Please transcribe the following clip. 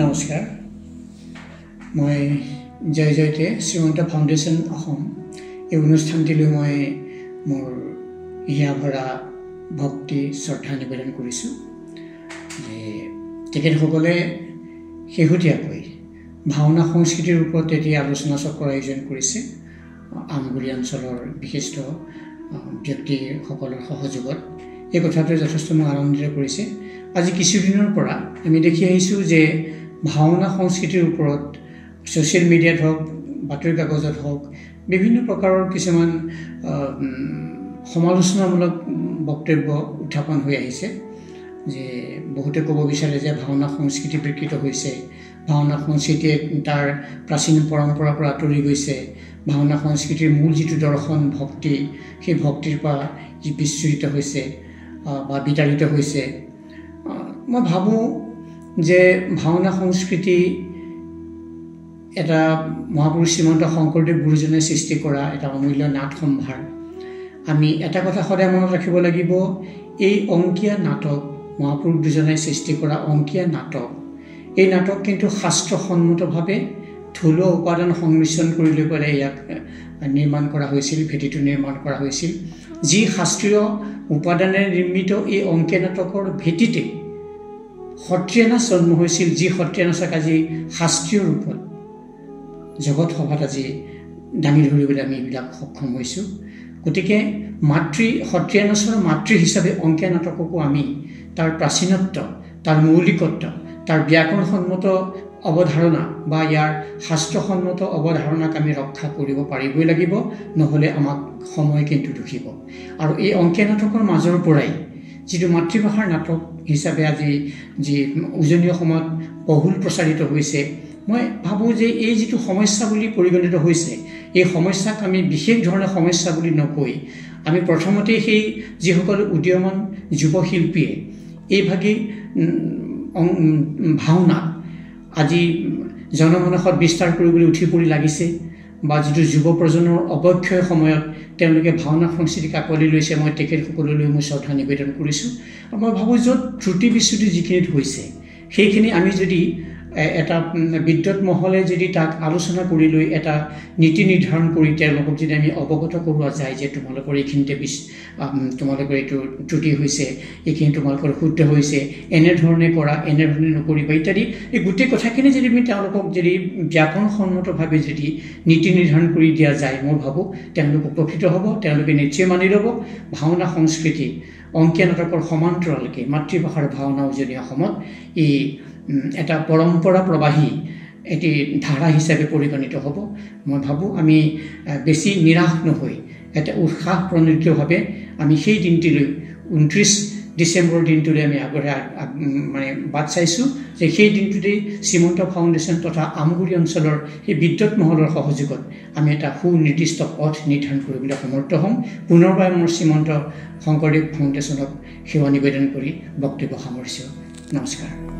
নমস্কাৰ মই জয় জয়তে শ্ৰীমন্ত ফাউণ্ডেশ্যন অসম এই অনুষ্ঠানটিলৈ মই মোৰ হিয়া ভৰা ভক্তি শ্ৰদ্ধা নিবেদন কৰিছোঁ যে তেখেতসকলে শেহতীয়াকৈ ভাওনা সংস্কৃতিৰ ওপৰত এটি আলোচনা চক্ৰৰ আয়োজন কৰিছে আমগুৰি অঞ্চলৰ বিশিষ্ট ব্যক্তিসকলৰ সহযোগত এই কথাটোৱে যথেষ্ট মোক আনন্দিত কৰিছে। আজি কিছুদিনৰ পৰা আমি দেখি আহিছোঁ যে ভাওনা সংস্কৃতিৰ ওপৰত ছ'চিয়েল মিডিয়াত হওক বাতৰি কাগজত হওক বিভিন্ন প্ৰকাৰৰ কিছুমান সমালোচনামূলক বক্তব্য উত্থাপন হৈ আহিছে যে বহুতে ক'ব বিচাৰে যে ভাওনা সংস্কৃতি বিকৃত হৈছে, ভাওনা সংস্কৃতিয়ে তাৰ প্ৰাচীন পৰম্পৰাৰ পৰা আঁতৰি গৈছে, ভাওনা সংস্কৃতিৰ মূল যিটো দৰ্শন ভক্তি সেই ভক্তিৰ পৰা যি বিচ্যুত হৈছে বা বিতাড়িত হৈছে। মই ভাবোঁ যে ভাওনা সংস্কৃতি এটা মহাপুৰুষ শ্ৰীমন্ত শংকৰদেৱ গুৰুজনে সৃষ্টি কৰা এটা অমূল্য নাট সম্ভাৰ। আমি এটা কথা সদায় মনত ৰাখিব লাগিব, এই অংকীয়া নাটক মহাপুৰুষ দুজনে সৃষ্টি কৰা অংকীয়া নাটক, এই নাটক কিন্তু শাস্ত্ৰসন্মতভাৱে থলুৱা উপাদান সংমিশ্ৰণ কৰি লৈ পেলাই ইয়াক নিৰ্মাণ কৰা হৈছিল, ভেটিটো নিৰ্মাণ কৰা হৈছিল। যি শাস্ত্ৰীয় উপাদানেৰে নিৰ্মিত এই অংকীয়া নাটকৰ ভেটিতে সত্ৰীয়া নাচ জন্ম হৈছিল, যি সত্ৰীয়া নাচক আজি শাস্ত্ৰীয় ৰূপত জগত সভাত আজি দাঙি ধৰিবলৈ আমি এইবিলাক সক্ষম হৈছোঁ। গতিকে সত্ৰীয়া নাচৰ মাতৃ হিচাপে অংকীয়া নাটককো আমি তাৰ প্ৰাচীনত্ব, তাৰ মৌলিকত্ব, তাৰ ব্যাকৰণসন্মত অৱধাৰণা বা ইয়াৰ শাস্ত্ৰসন্মত অৱধাৰণাক আমি ৰক্ষা কৰিব পাৰিবই লাগিব, নহ'লে আমাক সময় কিন্তু দুখিব। আৰু এই অংকীয়া নাটকৰ মাজৰ পৰাই যিটো মাতৃভাষাৰ নাটক হিচাপে আজি যি উজনি অসমত বহুল প্ৰচাৰিত হৈছে, মই ভাবোঁ যে এই যিটো সমস্যা বুলি পৰিগণিত হৈছে, এই সমস্যাক আমি বিশেষ ধৰণে সমস্যা বুলি নকৈ আমি প্ৰথমতেই সেই যিসকল উদীয়মান যুৱশিল্পীয়ে এইভাগেই ভাওনা আজি জনমানসত বিস্তাৰ কৰিবলৈ উঠি পৰি লাগিছে বা যিটো যুৱ প্ৰজন্মৰ অৱক্ষয় সময়ত তেওঁলোকে ভাওনা সংস্কৃতিক আঁকোৱালি লৈছে, মই তেখেতসকললৈ মই শ্ৰদ্ধা নিবেদন কৰিছোঁ। আৰু মই ভাবোঁ য'ত ত্ৰুটি বিচ্যুতি যিখিনিত হৈছে সেইখিনি আমি যদি এটা বিদ্যুৎ মহলে যদি তাক আলোচনা কৰি লৈ এটা নীতি নিৰ্ধাৰণ কৰি তেওঁলোকক যদি আমি অৱগত কৰোৱা যায় যে তোমালোকৰ এইখিনিতে তোমালোকৰ এইটো ত্ৰুটি হৈছে, এইখিনি তোমালোকৰ শুদ্ধ হৈছে, এনেধৰণে কৰা, এনেধৰণে নকৰিবা ইত্যাদি, এই গোটেই কথাখিনি যদি আমি তেওঁলোকক যদি ব্যাকৰণসন্মতভাৱে যদি নীতি নিৰ্ধাৰণ কৰি দিয়া যায়, মই ভাবোঁ তেওঁলোক উপকৃত হ'ব, তেওঁলোকে নিশ্চয় মানি ল'ব। ভাওনা সংস্কৃতি অংকীয়া নাটকৰ সমান্তৰালকৈ মাতৃভাষাৰ ভাওনা উজনি অসমত এই এটা পৰম্পৰা প্ৰবাহী এটি ধাৰা হিচাপে পৰিগণিত হ'ব। মই ভাবোঁ আমি বেছি নিৰাশ নহৈ এটা উৎসাহ প্ৰণোদিতভাৱে আমি সেই দিনটিলৈ 29 ডিচেম্বৰ দিনটোলৈ আমি মানে বাট চাইছোঁ যে সেই দিনটোতেই শ্ৰীমন্ত ফাউণ্ডেশ্যন তথা আমগুৰি অঞ্চলৰ সেই বিদ্যুৎ মহলৰ সহযোগত আমি এটা সুনিৰ্দিষ্ট পথ নিৰ্ধাৰণ কৰিবলৈ সমৰ্থ হ'ম। পুনৰবাৰ মোৰ শ্ৰীমন্ত শংকৰদেৱ ফাউণ্ডেশ্যনক সেৱা নিবেদন কৰি বক্তব্য সামৰিছোঁ। নমস্কাৰ।